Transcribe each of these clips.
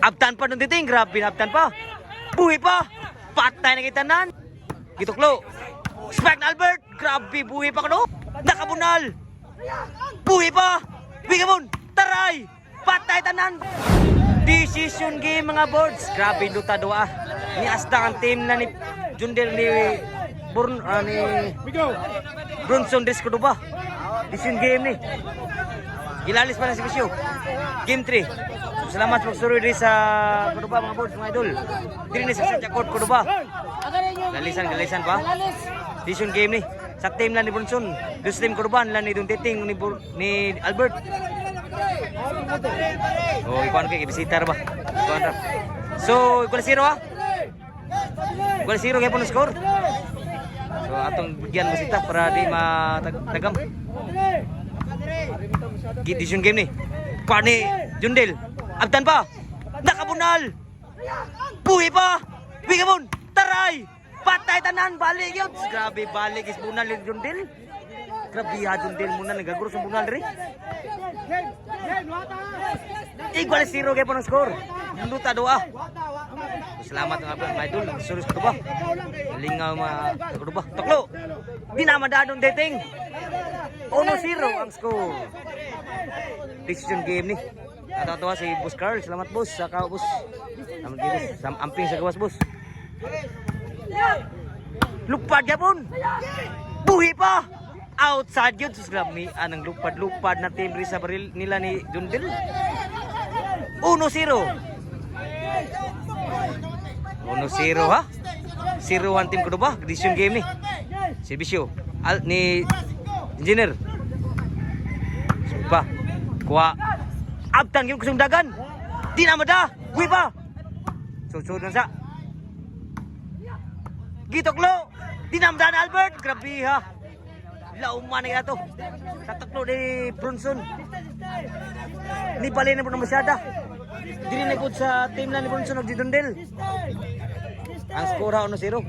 Abtan pa nung titing, grabe na abtan pa. Buhi pa. Patay na kitanan. Gituklo. Spike na Albert. Grabe, buhi pa kano. Nakabunal. Buhi pa. Bigamon. Taray. Patay tanan. Decision game mga boards. Grabe luta doa. Ni Asda ang team na ni Jundel ni Bronson Disco ba? Decision game ni. Gilalis pa na si Bisyo. Game 3. Salamat sa pagsuroy rin sa Kuduba mga boards mga idol. Dili ni sa Jakot Kuduba. Galisan pa. Decision game ni. Sa team lang ni Bronson. Dos team Kuduba lang ni Duntiting ni Albert. Oh, ikuan kay bisita ba? Ikuan ra. So, ikuan 0 ha. Ikuan 0 kay pun score. So, atong bigyan bisita para di matagam. Decision game ni. Pani Jundel. Abtan pa. Nakabunal. Buhi pa. Bigamon. Taray. Patay tanan. Balik yun. Grabe balik is bunal ni Jundel. Grabe ha Jundel muna. Nagaguro sa bunal rin. Igual 0 kaya po ng score. Luta doa. Salamat nga mga idol. Nagsuros ko ba? Lingaw mga ba? Toklo. Di na madadong dating. 1-0 ang score. Decision game ni. Natatawa si Boss Carl. Salamat boss. Saka boss. Amping sa gawas boss. Lupad yapon. Buhi pa. Outside yun. Susgrami. Anang lupad-lupad na team sa baril nila ni Jundel. 1-0. 1-0 ha. 0-1 team ko ba? Decision game ni. Servisyo. Ni Engineer. Supa. Kuha. Abtan yung kusong dagan. Di na mada. Uwi pa. Susud na sa. Gitoklo. Di na mada na Albert. Grabe ha. Lauman na ito. Sa taklo ni Bronson. Ni palina po na masyada. Dili na po sa team na ni Bronson nagdidundel. Ang score ha 1-0.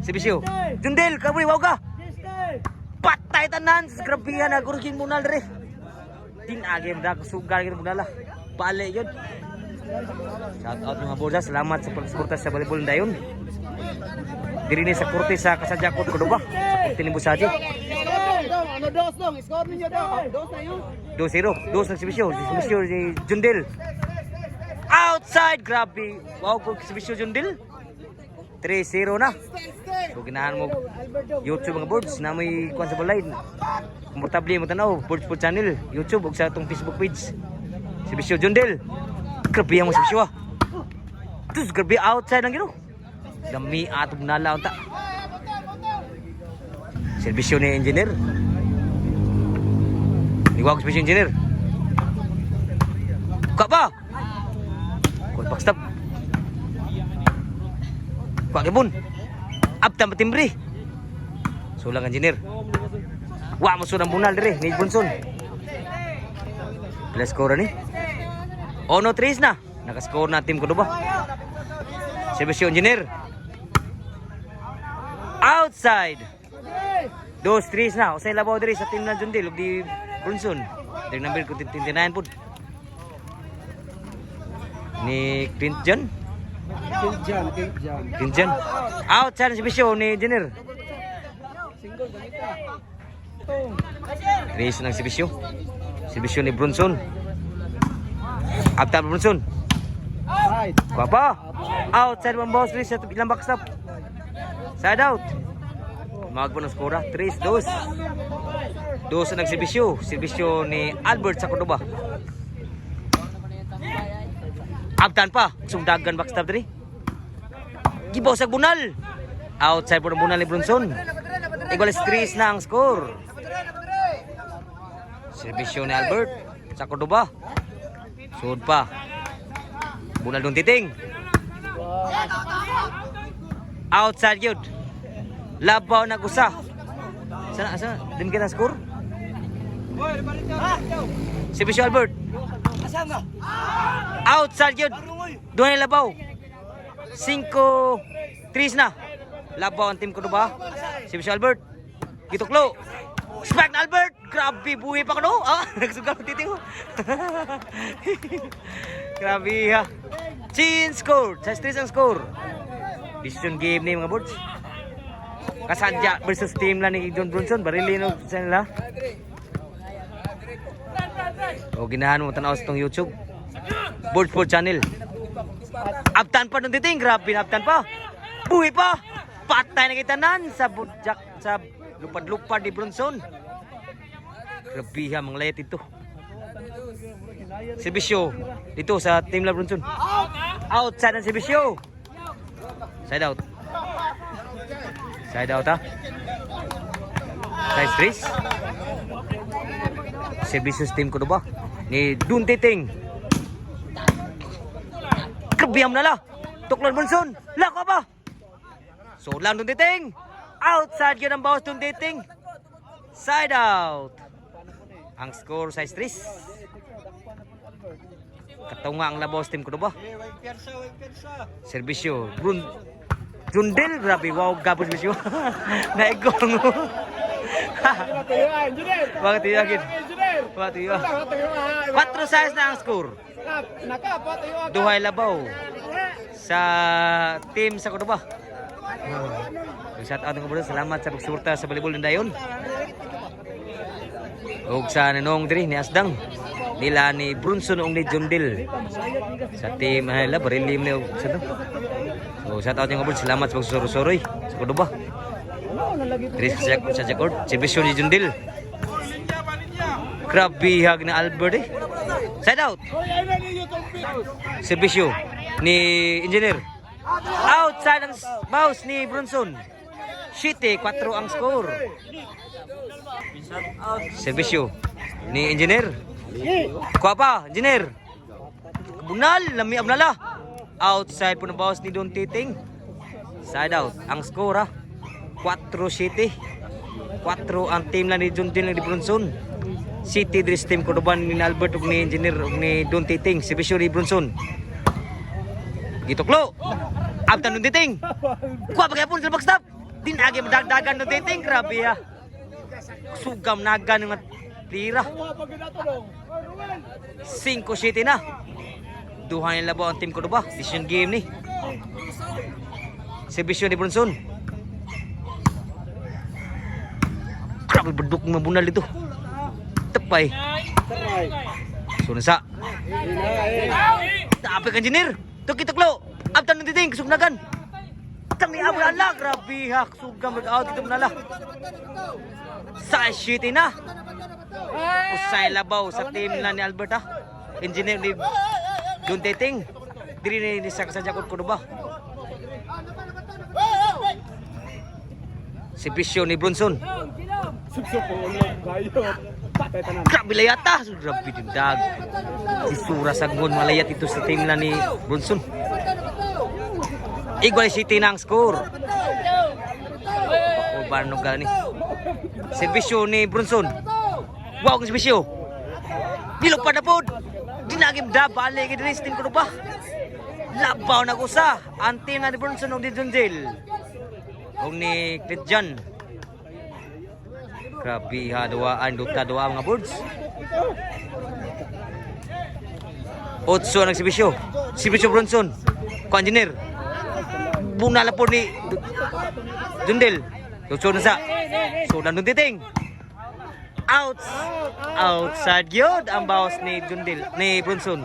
Sibisyo. Jundel, kabuhi, wow ka. Patay tanan. Grabihan na. Gurugin muna rin. Tinagim na. Sugar ka muna la. Bale yun. Shout out mga boda. Salamat sa pagsuporta sa volleyball na yun. Diri ni sa kurte sa Kasajakot Kuduba. Sa kurte ni Busaji. Ano dos dong? Score ninyo daw. Dos na yun. 2-0. Dos ng Sibisyo. Sibisyo ni Jundel. Outside. Grabe. Wow po Sibisyo Jundel. 3-0 na. So ginahan mo YouTube mga boards na may kuwan sa balay. Komportable mo tanaw. Boards po channel. YouTube o sa itong Facebook page. Sibisyo Jundel. Grabe ang mo Sibisyo ha. Terus grabe outside lang gino. Dami atong nalaw ta. Servisyo ni Engineer. Iwag servisyo Engineer. Buka pa. Call back stop. Buka kibun. Abtan patimbre. Sulang Engineer. Wa mo sunang bunal dire ni Bronson. Plus score ni. Ono 3 na. Naka-score na team ko ba? Servisyo Engineer. Outside. 2-3 na. Usay labaw diri sa team na Jundel ug di Bronson. Diri number 29 pud. Ni Quinjan. Outside si Bisyo ni Engineer. Race ng si Bisyo. Si Bisyo ni Bronson. Abtan Bronson. Kuha pa. Outside one boss race sa ilang backstop. Side out. Magpo ng skora 3-2. 2 sa nagsibisyo. Sibisyo ni Albert sa Cordoba. Abtan pa. Sungdagan backstop diri. Gibaw sa bunal. Outside po ng bunal ni Bronson. Igual 3 na ang score. Sibisyo ni Albert sa Cordoba. Sud pa. Bunal dong titing. Outside yun. Labaw na gusa. Sana? Din ka na score? Si Bisyo Albert. Outside yun. Doon na labaw. 5-3 na. Labaw ang team ko ba? Si Bisyo Albert. Gituklo. Spike na Albert. Grabe, buhay pa ko no? Ah, nagsugal ang titing mo. Grabe ha. Chin score. Sa stress ang score. Decision game ni mga boards. Kasadya versus team lang ni John Brunson. Barilino sa nila. O ginahan mo tanaw sa itong YouTube. Board Sport Channel. Aptan pa nung titing. Grabe na aptan pa. Buhay pa. Patay na kitanan sa budjak sa lupad-lupad ni Brunson. Grabe ha, mga layat ito. Servisyo dito sa team la Brunson. Outside ng servisyo. Side out. Side out ha. Side stress. Servisyo team ko ba? Ni Dun Titing. Grabe na la. Tuklan Brunson. Laka ba? So lang Dun Titing. Outside yun ang bawas Dun Titing. Side out. Ang score sa stress. Katunga ang labos team ko ba? Servisyo. Jundel, grabe. Wow, gabos servisyo. Naigong mo. Bakit tiyagin? Bakit tiyagin? 4 size na ang score. Duhay labaw. Sa team sa kuno ba? Shout out ng kabulan. Salamat sa pagsuporta sa volleyball ng dayon. Og sa nanong diri ni Asdang nila ni Brunson ug ni Jundel sa team nila barilim ni sa to. So shout out ng kabulan. Salamat sa pagsusuroy sa kuno ba? Diri sa Jacob, servisyo ni Jundel. Grabe hag na Albert eh. Side out. Servisyo ni Engineer. Outside ang mouse ni Brunson. 7-4 ang score. Servisyo ni Engineer. Kuha pa, Engineer. Bunal, lami amnala. Outside po na bawas ni Don Titing. Side out. Ang score ha. 4-7. 4 ang team lang ni John Tin ni Brunson. City Dress team ko doban ni Albert ug ni Engineer ug ni Don Titing. Servisyo ni Brunson. Gituklo. Abtan Don Titing. Kuha pa gyapon sa backstop. Dinagi madagdagan Don Titing. Grabe ha. Sugam naga ng tira. 5-7 na. Duha nila ba ang team ko ba? Decision game ni. Servisyo ni Brunson. Grabe beduk mabunal dito. Tepay. So nasa. Tapi kan Engineer. Tuklo. Abtan ng titing kasugnagan. Kami abulala. Grabe ha. Sugam out dito munala. Sa shooting na. Usay labaw sa team na ni Albert ha. Engineer ni Dun Titing. Diri ni sa Jacob ko ba? Servisyo ni Brunson. Grabe layata. Grabe dindag. Isura sagmon malayat ito sa team na ni Brunson. Igual City na ang score. Banog ka ni. Servisyo ni Brunson. Wow, ang servisyo. Dilog pa na po. Dinagim da, balik ka din sa team ko ba? Labaw na ko sa. Ang team na ni Brunson o ni Jundel. O ni Clitjan. Grabe ha, duwaan, duta, mga boards. 8 ang servisyo. Servisyo Brunson. Ko Engineer. Bunala po ni Jundel. Tutso na sa. So, nandun titing. Outside yun ang bawas ni Jundel, ni Brunson.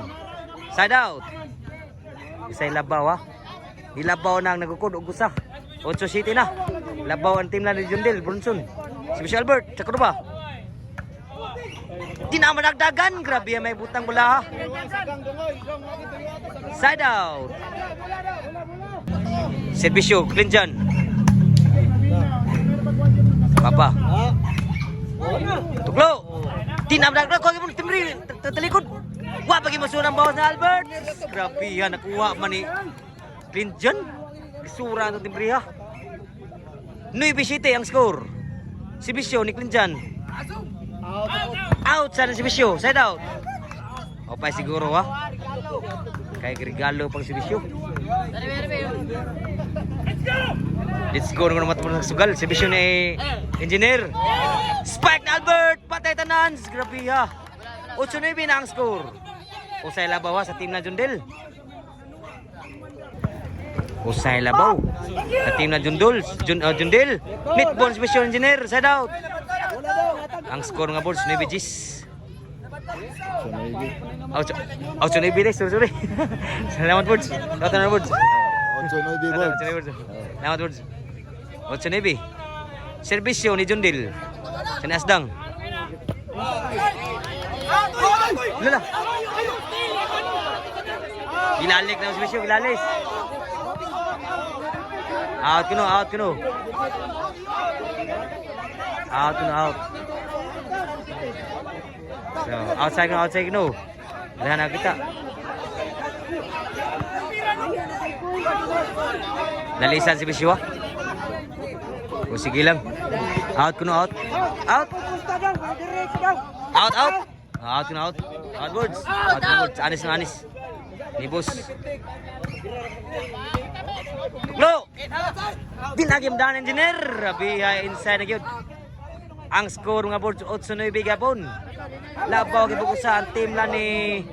Side out. Isa'y labaw ha. Nilabaw na ang nagukod og usa. 8-7 na. Labaw ang team na ni Jundel, Brunson. Si Mr. Albert, sa ba? Di na managdagan. Grabe may butang bola ha. Side out. Servisyo, Clitjan. Papa. Tuklo. Tinamdag ko gyud timri talikod. Wa pagi masuon ang bawas na Albert. Grabe ha, nakuha man ni Clitjan. Gisura ng timri ha. 9-7 ang score. Servisyo ni Clitjan. Out sa servisyo, side out. Opay siguro ha. Kay regalo pang servisyo. Let's go naman matapos ng sugal. Servisyo ni Engineer. Spike na Albert. patay tanan. Grabe ha. 8-9 na ang score. Usay labaw ha, sa team na Jundel. Usay labaw sa team na Jundel. Netball special engineer. Side out. Ang score nga boards 9 G's. 8-9 deh. Sorry. Selamat boards. Selamat boards. 8-9 boards. Selamat boards. 8-9. Servisyo ni Jundel. Sa Asdang. Lala. Bilalik na servisyo, bilalis. Out kuno. Out. So, outside kuno. Dahan na kita. Lalisan si Bisyo. O sige lang. Out kuno, out. Out kuno, out. Outwards. Anis. Nibus. Tuklo. Dinagim dan engineer. Rabiha inside na gyud. Ang score nga boards 8-9 gapon. Labaw gibukusan team la ni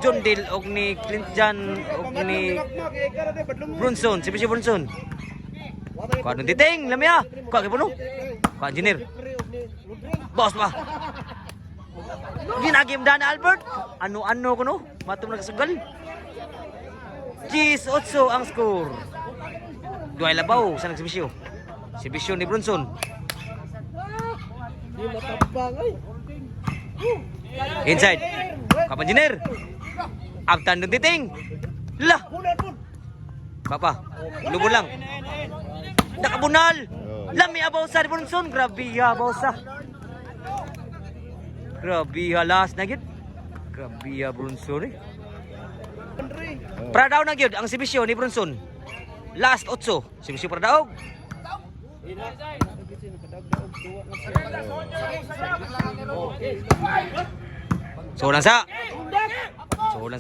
Jundel og ni Clintjan og ni Brunson, si Bisyo Brunson. Kuha nung titing, lamia. Kuha kipuno. Kuha engineer. Boss pa. Ginagim dan Albert. Ano ko no? Matum na kasugal. 10-8 ang score. Duay labaw sa nagsibisyo. Si Bisyo ni Brunson. Inside. Kapan engineer. Abtan nung titing. Lah. Papa. Lubon lang. Nakabunal. Lami abaw sa ni Brunson. Grabe ha, abaw sa. Grabe ha, last na gid. Grabe ha, Brunson eh. Pradaw na gyud ang sibisyo ni Brunson. Last 8. Sibisyo pradaw. So lang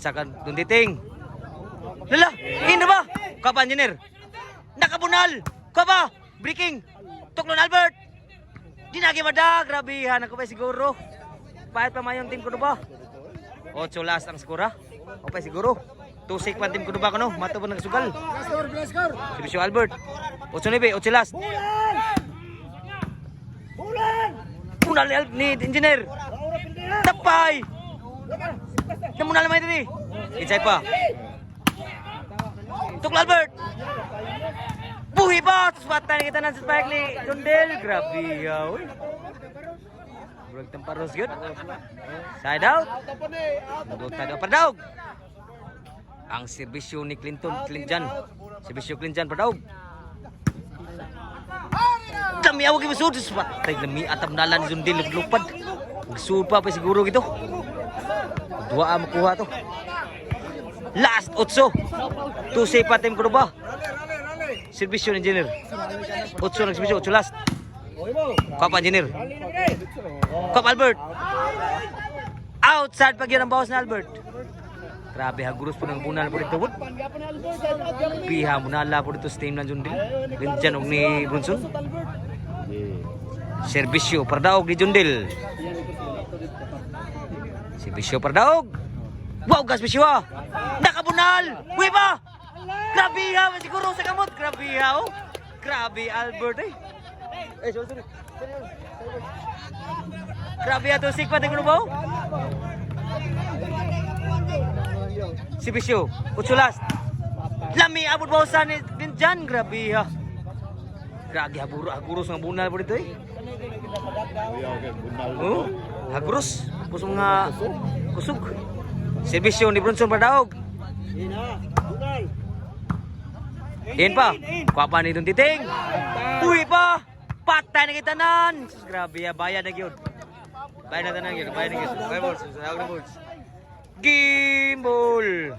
sa kan dunditing. Lala, ino ba? Kapa engineer. Nakabunal. Kapa, breaking. Tuklon Albert. Dinagi mada, grabe ha, nakapay siguro. Pahit pa mayon team ko ba? 8 last ang skora. Okay siguro. 2-6 pa team ko ba kuno? Mato pa nagsugal. Sibisyo Albert. 8-9, 8 last. Punal ni engineer. Tapay. Namunal naman ito ni. Inside pa. Tukla Albert. Buhi pa. Patay kita na sa spike ni Jundel. Grabe yaw. Burag temparos yun. Side out. Side out. Pardaog. Ang serbisyo ni Clintjan. Serbisyo Clintjan Pardaog. Dami awag yung masud. Patay dami atap nalan ni Jundel. Lupad. Masud pa siguro gitu. Dua makuha to. Last 8. 2 pa team ko ba? Serbisyo ni engineer. 8 na serbisyo, 8 last. Kapa engineer. Kapa Albert. Outside pag yun ang bawas na Albert. Grabe hagurus po ng bunal po dito. Piha munala po dito sa team ng Jundel. Ganyan og ni Brunson. Serbisyo pardaog ni Jundel. Serbisyo pardaog. Wow, gas bisyo ha. Nakabunal. Uy ba? Grabe ha. Siguro sa kamot. Grabe ha. Oh. Grabe Albert eh. Sorry. Grabe ha. Tusik pa. Tingnan mo ba? Si Bisyo. Utsulas. Lami abot ba sa din dyan. Grabe ha. Grabe haguros ng bunal po dito eh. Oh, haguros. Pusong nga kusog. Serbisyo ni Brunson Pardaog. Yan pa. Kuha pa ni itong titing. Uy pa. Patay na kita nan. Grabe ya. Bayan na yun. Bayan na tanan yun. Bayan na yun. Bayan na yun. Gimbal.